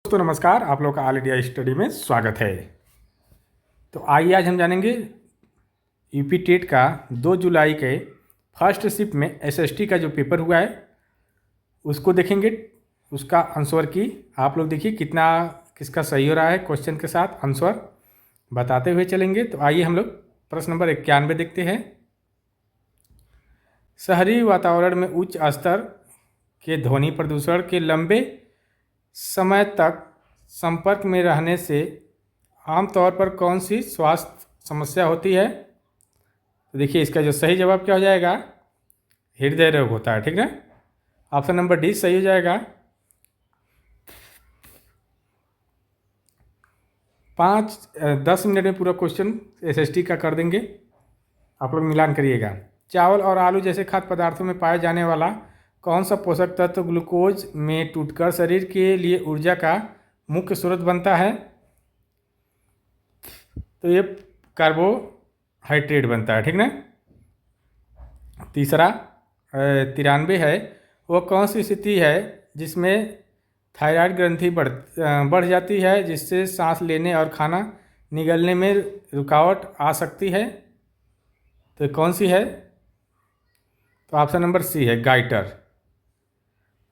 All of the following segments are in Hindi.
दोस्तों नमस्कार, आप लोग का ऑल इंडिया स्टडी में स्वागत है। तो आइए आज हम जानेंगे यूपी टेट का 2 जुलाई के फर्स्ट शिफ्ट में एसएसटी का जो पेपर हुआ है उसको देखेंगे। उसका आंसर की आप लोग देखिए कितना किसका सही हो रहा है, क्वेश्चन के साथ आंसर बताते हुए चलेंगे। तो आइए हम लोग प्रश्न नंबर 91 देखते हैं। शहरी वातावरण में उच्च स्तर के ध्वनि प्रदूषण के लंबे समय तक संपर्क में रहने से आमतौर पर कौन सी स्वास्थ्य समस्या होती है? तो देखिए इसका जो सही जवाब क्या हो जाएगा, हृदय रोग होता है। ठीक ना, ऑप्शन नंबर डी सही हो जाएगा। 10 मिनट में पूरा क्वेश्चन एसएसटी का कर देंगे, आप लोग मिलान करिएगा। चावल और आलू जैसे खाद्य पदार्थों में पाया जाने वाला कौन सा पोषक तत्व ग्लूकोज में टूटकर शरीर के लिए ऊर्जा का मुख्य स्रोत बनता है? तो ये कार्बोहाइड्रेट बनता है। ठीक ना। तीसरा 93 है, वो कौन सी स्थिति है जिसमें थायराइड ग्रंथि बढ़ जाती है जिससे सांस लेने और खाना निगलने में रुकावट आ सकती है? तो कौन सी है? तो ऑप्शन नंबर सी है, गाइटर।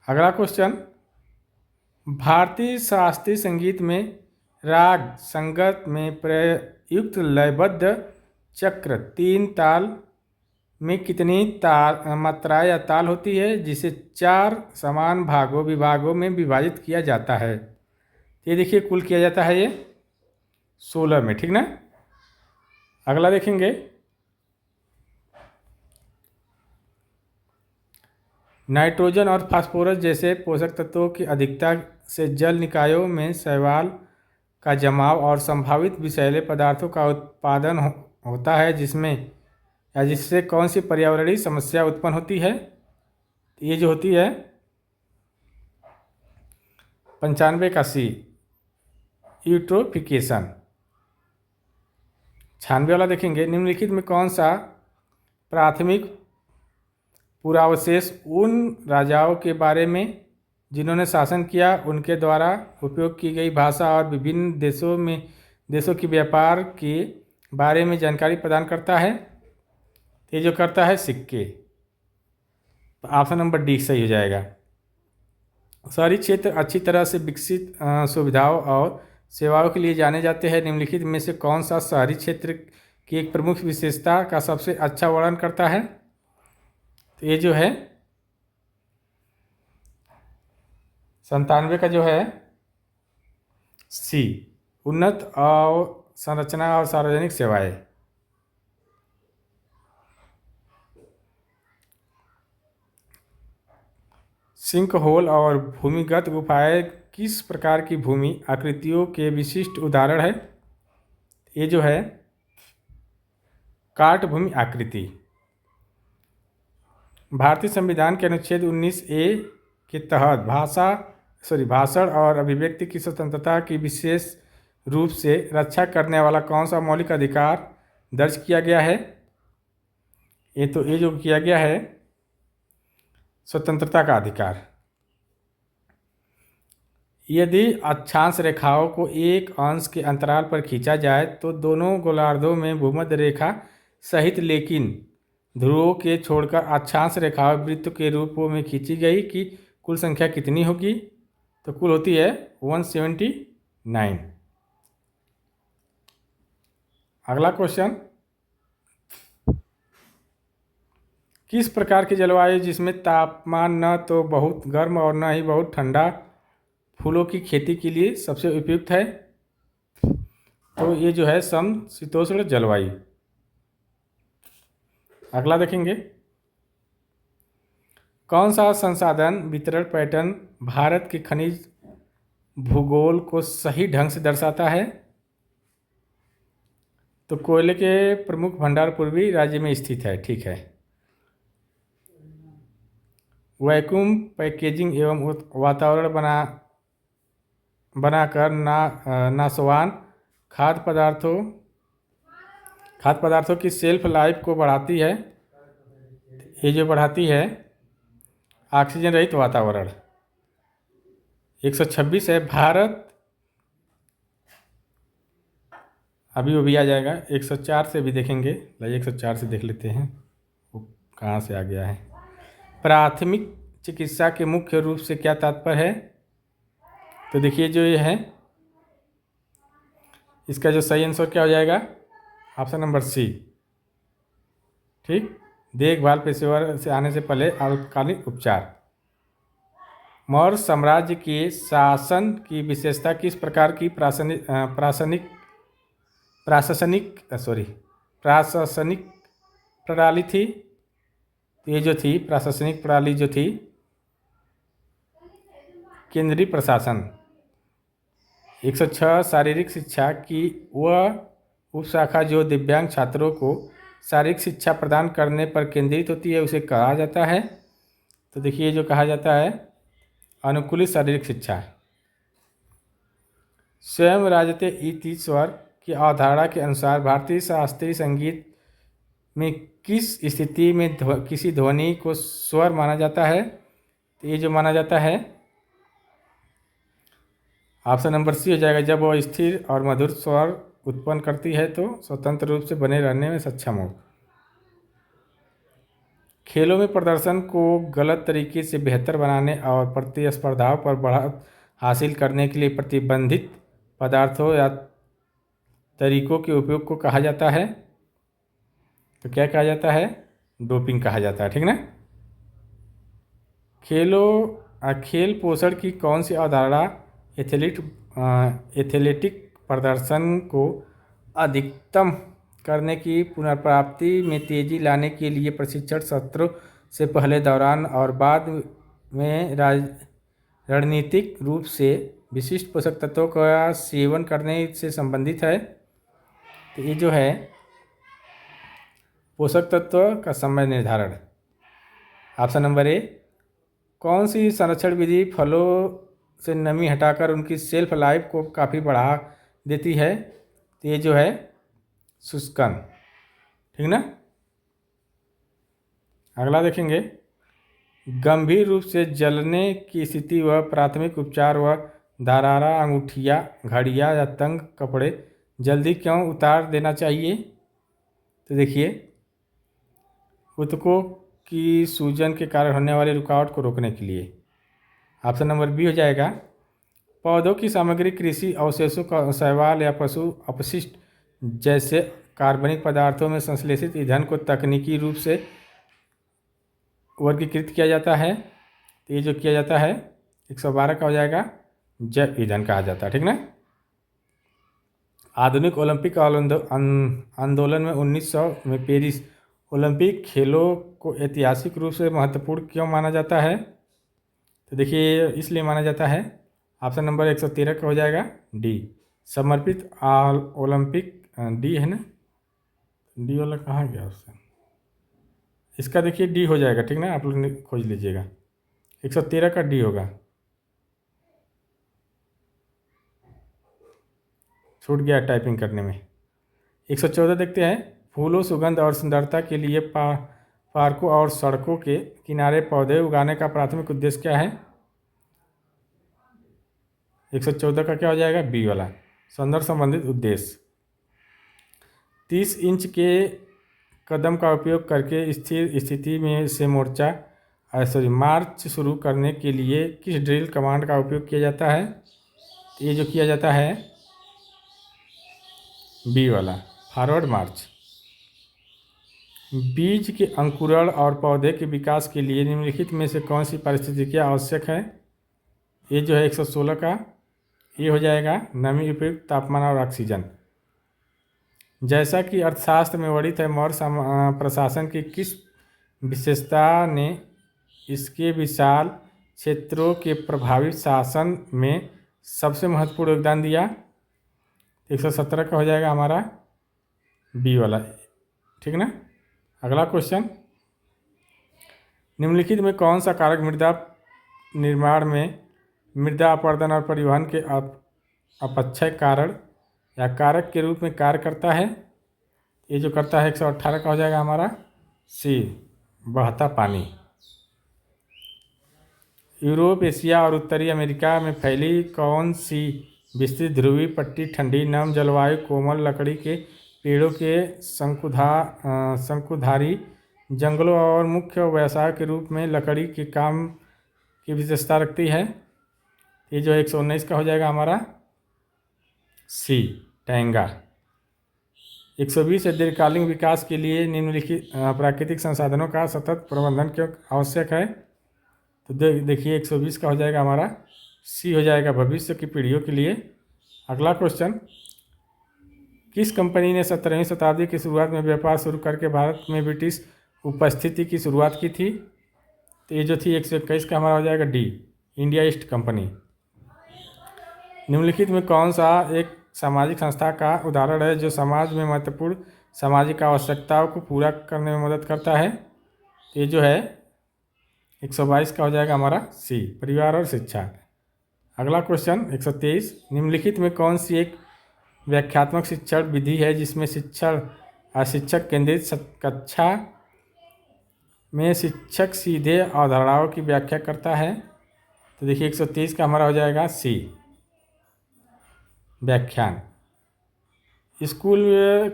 अगला क्वेश्चन, भारतीय शास्त्रीय संगीत में राग संगत में प्रयुक्त लयबद्ध चक्र 3 ताल में कितनी मात्रा या ताल होती है जिसे 4 समान विभागों में विभाजित किया जाता है? ये देखिए कुल किया जाता है ये 16 में। ठीक ना। अगला देखेंगे, नाइट्रोजन और फास्फोरस जैसे पोषक तत्वों की अधिकता से जल निकायों में शैवाल का जमाव और संभावित विषैले पदार्थों का उत्पादन होता है जिससे कौन सी पर्यावरणीय समस्या उत्पन्न होती है? ये जो होती है 95 का सी, यूट्रोफिकेशन। 96 वाला देखेंगे, निम्नलिखित में कौन सा प्राथमिक पुरावशेष उन राजाओं के बारे में जिन्होंने शासन किया उनके द्वारा उपयोग की गई भाषा और विभिन्न देशों की व्यापार के बारे में जानकारी प्रदान करता है? ये जो करता है सिक्के। तो ऑप्शन नंबर डी सही हो जाएगा। शहरी क्षेत्र अच्छी तरह से विकसित सुविधाओं और सेवाओं के लिए जाने जाते हैं। निम्नलिखित में से कौन सा शहरी क्षेत्र की एक प्रमुख विशेषता का सबसे अच्छा वर्णन करता है? तो ये जो है 97 का जो है सी, उन्नत और संरचना और सार्वजनिक सेवाएं। सिंक होल और भूमिगत गुफाएं किस प्रकार की भूमि आकृतियों के विशिष्ट उदाहरण है? ये जो है काट भूमि आकृति। भारतीय संविधान के अनुच्छेद 19A के तहत भाषण और अभिव्यक्ति की स्वतंत्रता की विशेष रूप से रक्षा करने वाला कौन सा मौलिक अधिकार दर्ज किया गया है? ये जो किया गया है स्वतंत्रता का अधिकार। यदि अक्षांश रेखाओं को एक अंश के अंतराल पर खींचा जाए तो दोनों गोलार्धों में भूमध्य रेखा सहित लेकिन ध्रुवों के छोड़कर अक्षांश रेखाएं वृत्त के रूपों में खींची गई की कुल संख्या कितनी होगी? तो कुल होती है 179। अगला क्वेश्चन, किस प्रकार की जलवायु जिसमें तापमान न तो बहुत गर्म और न ही बहुत ठंडा फूलों की खेती के लिए सबसे उपयुक्त है? तो ये जो है समशीतोष्ण जलवायु। अगला देखेंगे, कौन सा संसाधन वितरण पैटर्न भारत के खनिज भूगोल को सही ढंग से दर्शाता है? तो कोयले के प्रमुख भंडार पूर्वी राज्य में स्थित है। ठीक है। वैक्यूम पैकेजिंग एवं वातावरण बनाकर नाशवान खाद्य पदार्थों की सेल्फ लाइफ को बढ़ाती है। ये जो बढ़ाती है ऑक्सीजन रहित वातावरण। 126 है भारत, अभी वो भी आ जाएगा। 104 से भी देखेंगे, लाइए 104 से देख लेते हैं वो कहाँ से आ गया है। प्राथमिक चिकित्सा के मुख्य रूप से क्या तात्पर्य है? तो देखिए जो ये है, इसका जो सही आंसर क्या हो जाएगा, ऑप्शन नंबर सी। ठीक, देखभाल पेशेवर से आने से पहले आपातकालीन उपचार। मौर्य साम्राज्य के शासन की विशेषता किस प्रकार की प्रशासनिक प्रणाली थी? तो ये जो थी प्रशासनिक प्रणाली जो थी, केंद्रीय प्रशासन। 106 शारीरिक शिक्षा की वह उपशाखा जो दिव्यांग छात्रों को शारीरिक शिक्षा प्रदान करने पर केंद्रित होती है, उसे कहा जाता है? तो देखिए जो कहा जाता है अनुकूलित शारीरिक शिक्षा। स्वयं राजते इति स्वर की अवधारणा के अनुसार भारतीय शास्त्रीय संगीत में किस स्थिति में किसी ध्वनि को स्वर माना जाता है? तो ये जो माना जाता है ऑप्शन नंबर सी हो जाएगा, जब वह स्थिर और मधुर स्वर उत्पन्न करती है तो स्वतंत्र रूप से बने रहने में सक्षम हो। खेलों में प्रदर्शन को गलत तरीके से बेहतर बनाने और प्रतिस्पर्धाओं पर बढ़त हासिल करने के लिए प्रतिबंधित पदार्थों या तरीकों के उपयोग को कहा जाता है? तो क्या कहा जाता है? डोपिंग कहा जाता है। ठीक ना। खेल पोषण की कौन सी अवधारणा एथलेटिक प्रदर्शन को अधिकतम करने की पुनर्प्राप्ति में तेजी लाने के लिए प्रशिक्षण सत्रों से पहले, दौरान और बाद में रणनीतिक रूप से विशिष्ट पोषक तत्वों का सेवन करने से संबंधित है? तो ये जो है पोषक तत्व का समय निर्धारण। Option number A. कौन सी संरक्षण विधि फलों से नमी हटाकर उनकी सेल्फ लाइफ को काफ़ी बढ़ा देती है? तो ये जो है शुष्कन। ठीक ना। अगला देखेंगे, गंभीर रूप से जलने की स्थिति व प्राथमिक उपचार व धरारा अंगूठिया घड़िया या तंग कपड़े जल्दी क्यों उतार देना चाहिए? तो देखिए ऊतकों की सूजन के कारण होने वाली रुकावट को रोकने के लिए। ऑप्शन नंबर बी हो जाएगा, पौधों की सामग्री कृषि अवशेषों का शैवाल या पशु अपशिष्ट जैसे कार्बनिक पदार्थों में संश्लेषित ईंधन को तकनीकी रूप से वर्गीकृत किया जाता है। तो ये जो किया जाता है 112 का हो जाएगा, जैव ईंधन कहा जाता है। ठीक ना। आधुनिक ओलंपिक आंदोलन में 1900 में पेरिस ओलंपिक खेलों को ऐतिहासिक रूप से महत्वपूर्ण क्यों माना जाता है? तो देखिए इसलिए माना जाता है, ऑप्शन नंबर 113 का हो जाएगा डी, समर्पित ओलंपिक। डी है ना, डी वाला कहाँ गया ऑप्शन? इसका देखिए डी हो जाएगा। ठीक ना, आप लोग खोज लीजिएगा, 113 का डी होगा, छूट गया टाइपिंग करने में। 114 देखते हैं, फूलों सुगंध और सुंदरता के लिए पार्कों और सड़कों के किनारे पौधे उगाने का प्राथमिक उद्देश्य क्या है? 114 का क्या हो जाएगा? बी वाला, सौंदर्य संबंधित उद्देश्य। 30 इंच के कदम का उपयोग करके स्थिर स्थिति में से मार्च शुरू करने के लिए किस ड्रिल कमांड का उपयोग किया जाता है? ये जो किया जाता है बी वाला, फॉरवर्ड मार्च। बीज के अंकुरण और पौधे के विकास के लिए निम्नलिखित में से कौन सी परिस्थितियाँ आवश्यक है? ये जो है 116 का, ये हो जाएगा नमी, उपयुक्त तापमान और ऑक्सीजन। जैसा कि अर्थशास्त्र में वर्णित है, मौर्य प्रशासन की किस विशेषता ने इसके विशाल क्षेत्रों के प्रभावी शासन में सबसे महत्वपूर्ण योगदान दिया? 117 का हो जाएगा हमारा बी वाला। ठीक ना। अगला क्वेश्चन, निम्नलिखित में कौन सा कारक मृदा निर्माण में मृदा अपरदन और परिवहन के अपक्षय कारण या कारक के रूप में कार्य करता है? ये जो करता है 118 का हो जाएगा हमारा सी, बहता पानी। यूरोप, एशिया और उत्तरी अमेरिका में फैली कौन सी विस्तृत ध्रुवीय पट्टी ठंडी नम जलवायु कोमल लकड़ी के पेड़ों के शंकुधारी जंगलों और मुख्य व्यवसाय के रूप में लकड़ी के काम की विशेषता रखती है? ये जो 119 का हो जाएगा हमारा सी, टैंगा। 120 है दीर्घकालीन विकास के लिए निम्नलिखित प्राकृतिक संसाधनों का सतत प्रबंधन क्यों आवश्यक है? तो देखिए 120 का हो जाएगा हमारा सी हो जाएगा, भविष्य की पीढ़ियों के लिए। अगला क्वेश्चन, किस कंपनी ने 17वीं शताब्दी की शुरुआत में व्यापार शुरू करके भारत में ब्रिटिश उपस्थिति की शुरुआत की थी? तो ये जो थी 121 का हमारा हो जाएगा डी, इंडिया ईस्ट कंपनी। निम्नलिखित में कौन सा एक सामाजिक संस्था का उदाहरण है जो समाज में महत्वपूर्ण सामाजिक आवश्यकताओं को पूरा करने में मदद करता है? तो ये जो है 122 का हो जाएगा हमारा सी, परिवार और शिक्षा। अगला क्वेश्चन 123, निम्नलिखित में कौन सी एक व्याख्यात्मक शिक्षण विधि है जिसमें शिक्षण शिक्षक केंद्रित कक्षा में शिक्षक सीधे अवधारणाओं की व्याख्या करता है? तो देखिए 123 का हमारा हो जाएगा सी, व्याख्यान। स्कूल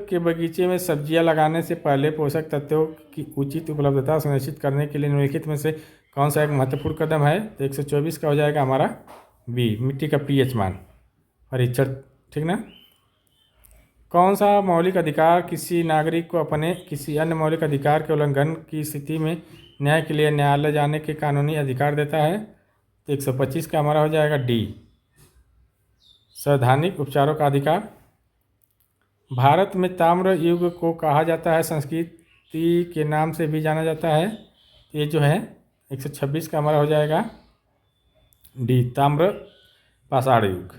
के बगीचे में सब्जियां लगाने से पहले पोषक तत्वों की उचित उपलब्धता सुनिश्चित करने के लिए निम्नलिखित में से कौन सा एक महत्वपूर्ण कदम है? तो 124 का हो जाएगा हमारा बी, मिट्टी का पीएच मान परीक्षण। ठीक ना? कौन सा मौलिक अधिकार किसी नागरिक को अपने किसी अन्य मौलिक अधिकार के उल्लंघन की स्थिति में न्याय के लिए न्यायालय जाने के कानूनी अधिकार देता है? तो 125 का हमारा हो जाएगा डी, संवैधानिक उपचारों का अधिकार। भारत में ताम्र युग को कहा जाता है, संस्कृति के नाम से भी जाना जाता है। ये जो है 126 का हमारा हो जाएगा डी, ताम्र पाषाण युग।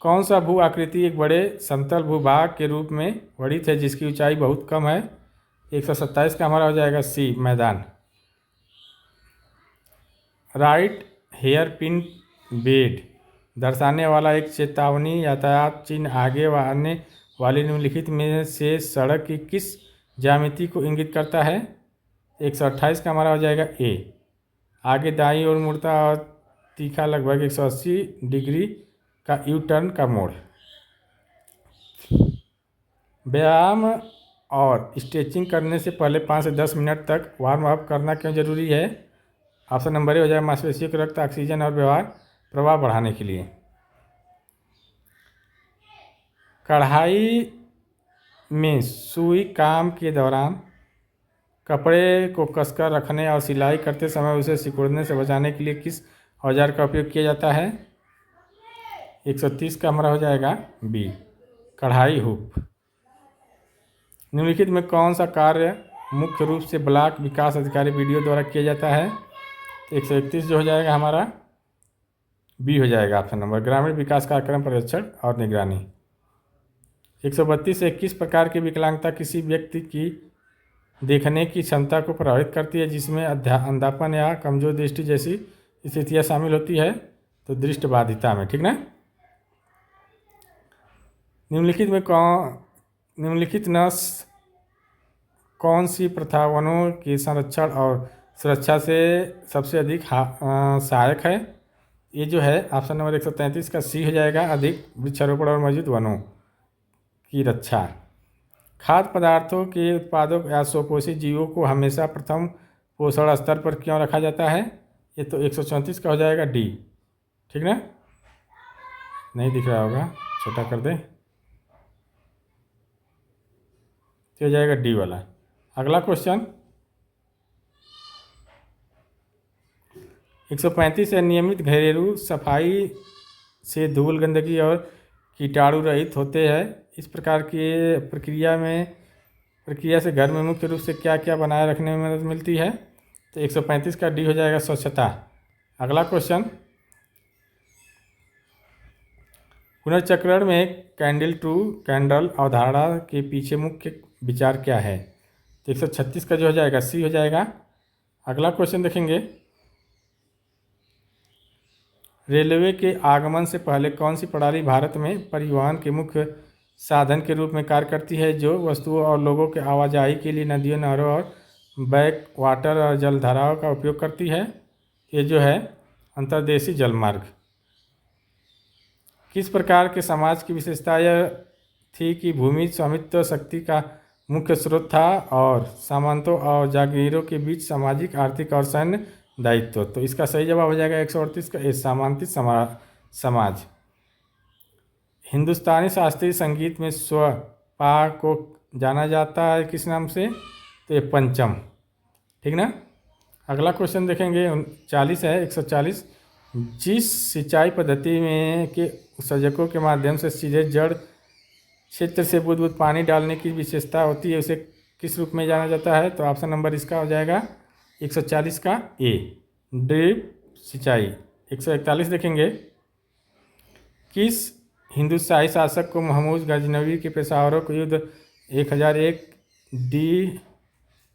कौन सा भू आकृति एक बड़े समतल भूभाग के रूप में वर्णित है जिसकी ऊंचाई बहुत कम है? 127 का हमारा हो जाएगा सी, मैदान। राइट हेयर पिन बेड दर्शाने वाला एक चेतावनी यातायात चिन्ह आगे व आने वाली निम्नलिखित में से सड़क की किस ज्यामिति को इंगित करता है? 128 का हमारा हो जाएगा ए, आगे दाईं ओर मुड़ता और तीखा लगभग 180 डिग्री का यू टर्न का मोड़। व्यायाम और स्ट्रेचिंग करने से पहले 5 से 10 मिनट तक वार्म अप करना क्यों जरूरी है? ऑप्शन नंबर ए हो जाएगा मांसपेशियों के रक्त ऑक्सीजन और व्यवहार प्रवाह बढ़ाने के लिए। कढ़ाई में सुई काम के दौरान कपड़े को कसकर रखने और सिलाई करते समय उसे सिकुड़ने से बचाने के लिए किस औजार का उपयोग किया जाता है? 130 का हमारा हो जाएगा बी, कढ़ाई हुक। निम्नलिखित में कौन सा कार्य मुख्य रूप से ब्लॉक विकास अधिकारी वीडियो द्वारा किया जाता है? 131 जो हो जाएगा हमारा बी हो जाएगा ऑप्शन नंबर, ग्रामीण विकास कार्यक्रम पर्यवेक्षण और निगरानी। 132 से किस प्रकार की विकलांगता किसी व्यक्ति की देखने की क्षमता को प्रभावित करती है जिसमें अंधापन या कमजोर दृष्टि जैसी स्थितियाँ शामिल होती है? तो दृष्टिबाधिता में। ठीक ना? निम्नलिखित न कौन सी प्रथा वनों के संरक्षण और सुरक्षा से सबसे अधिक सहायक है? ये जो है ऑप्शन नंबर 133 का सी हो जाएगा, अधिक वृक्षारोपण और मौजूद वनों की रक्षा। खाद्य पदार्थों के उत्पादों या स्वपोषी जीवों को हमेशा प्रथम पोषण स्तर पर क्यों रखा जाता है? ये तो 134 का हो जाएगा डी। ठीक ना? नहीं दिख रहा होगा, छोटा कर दें, तो हो जाएगा डी वाला। अगला क्वेश्चन 135 है, नियमित घरेलू सफाई से धूल गंदगी और कीटाणु रहित होते हैं। इस प्रकार की प्रक्रिया से घर में मुख्य रूप से क्या क्या बनाए रखने में मदद मिलती है? तो 135 का डी हो जाएगा, स्वच्छता। अगला क्वेश्चन, पुनर्चक्रण में कैंडल टू कैंडल अवधारणा के पीछे मुख्य विचार क्या है? तो 136 का जो हो जाएगा सी हो जाएगा। अगला क्वेश्चन देखेंगे, रेलवे के आगमन से पहले कौन सी प्रणाली भारत में परिवहन के मुख्य साधन के रूप में कार्य करती है जो वस्तुओं और लोगों के आवाजाही के लिए नदियों, नहरों और बैक वाटर और जलधाराओं का उपयोग करती है? ये जो है अंतर्देशीय जलमार्ग। किस प्रकार के समाज की विशेषता यह थी कि भूमि स्वामित्व शक्ति का मुख्य स्रोत था और सामंतों और जागीरों के बीच सामाजिक, आर्थिक और सैन्य दायित्व। तो इसका सही जवाब हो जाएगा 138 का, सामंती समाज। हिंदुस्तानी शास्त्रीय संगीत में स्व पा को जाना जाता है किस नाम से? तो ये पंचम। ठीक ना। अगला क्वेश्चन देखेंगे 40 है, 140। जिस सिंचाई पद्धति में के उत्सर्जकों के माध्यम से सीधे जड़ क्षेत्र से बूंद बूंद पानी डालने की विशेषता होती है, उसे किस रूप में जाना जाता है? तो ऑप्शन नंबर इसका हो जाएगा 140 का ए, ड्रिप सिंचाई। 141 देखेंगे। किस हिंदू शाही शासक को महमूद गजनवी के पेशावरों को युद्ध 1001 डी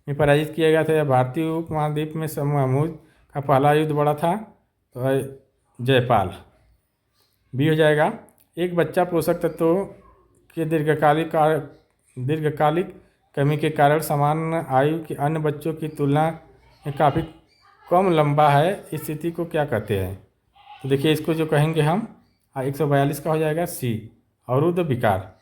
में पराजित किया गया था? यह भारतीय उपमहाद्वीप में महमूद का पहला युद्ध बड़ा था। तो जयपाल बी हो जाएगा। एक बच्चा पोषक तत्वों के दीर्घकालिक कमी के कारण समान आयु के अन्य बच्चों की तुलना में काफ़ी कम लंबा है, इस स्थिति को क्या कहते हैं? तो देखिए इसको जो कहेंगे हम 142 का हो जाएगा सी, अवरुद्ध विकार।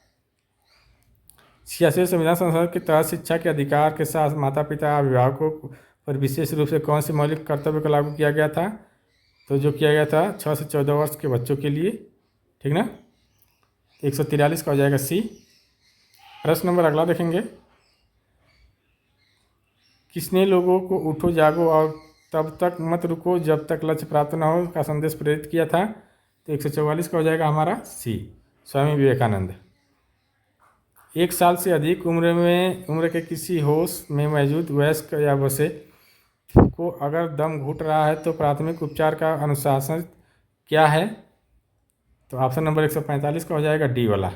86 संविधान संशोधन के तहत शिक्षा के अधिकार के साथ माता पिता अभिभावकों पर विशेष रूप से कौन से मौलिक कर्तव्य को लागू किया गया था? तो जो किया गया था 6 से 14 वर्ष के बच्चों के लिए। ठीक ना। 143 का हो जाएगा सी। प्रश्न नंबर अगला देखेंगे। किसने लोगों को उठो जागो और तब तक मत रुको जब तक लक्ष्य प्राप्त न हो का संदेश प्रेरित किया था? तो 144 का हो जाएगा हमारा सी, स्वामी विवेकानंद। 1 साल से अधिक उम्र के किसी होश में मौजूद वयस्क या बच्चे को अगर दम घुट रहा है तो प्राथमिक उपचार का अनुशासन क्या है? तो ऑप्शन नंबर 145 का हो जाएगा डी वाला,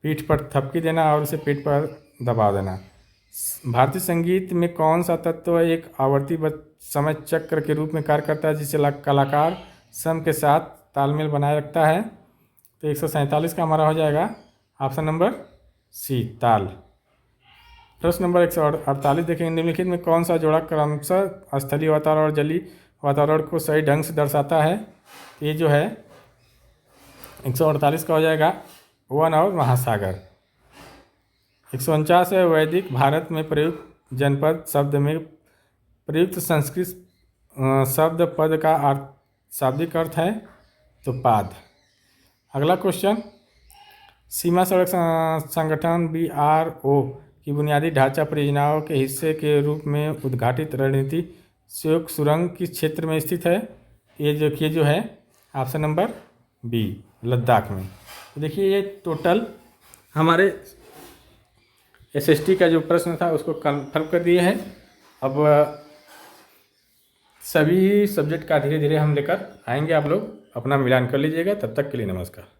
पीठ पर थपकी देना और उसे पेट पर दबा देना। भारतीय संगीत में कौन सा तत्व एक आवर्ती समय चक्र के रूप में कार्य करता है जिसे कलाकार सम के साथ तालमेल बनाए रखता है? तो 147 का हमारा हो जाएगा ऑप्शन नंबर सी, ताल। प्रश्न नंबर 148 देखेंगे। निम्नलिखित में कौन सा जोड़ा क्रमशः स्थलीय वातावरण और जलीय वातावरण को सही ढंग से दर्शाता है? ये जो है 148 का हो जाएगा वन और महासागर। 149 है। वैदिक भारत में प्रयुक्त जनपद शब्द में प्रयुक्त संस्कृत शब्द पद का शाब्दिक अर्थ है? तो पाद। अगला क्वेश्चन। सीमा सड़क संगठन BRO की बुनियादी ढांचा परियोजनाओं के हिस्से के रूप में उद्घाटित रणनीति सहयोग सुरंग किस क्षेत्र में स्थित है? ये जो है ऑप्शन नंबर बी, लद्दाख में। तो देखिए ये टोटल हमारे SST का जो प्रश्न था उसको कन्फर्म कर दिए हैं। अब सभी सब्जेक्ट का धीरे धीरे हम लेकर आएंगे, आप लोग अपना मिलान कर लीजिएगा। तब तक के लिए नमस्कार।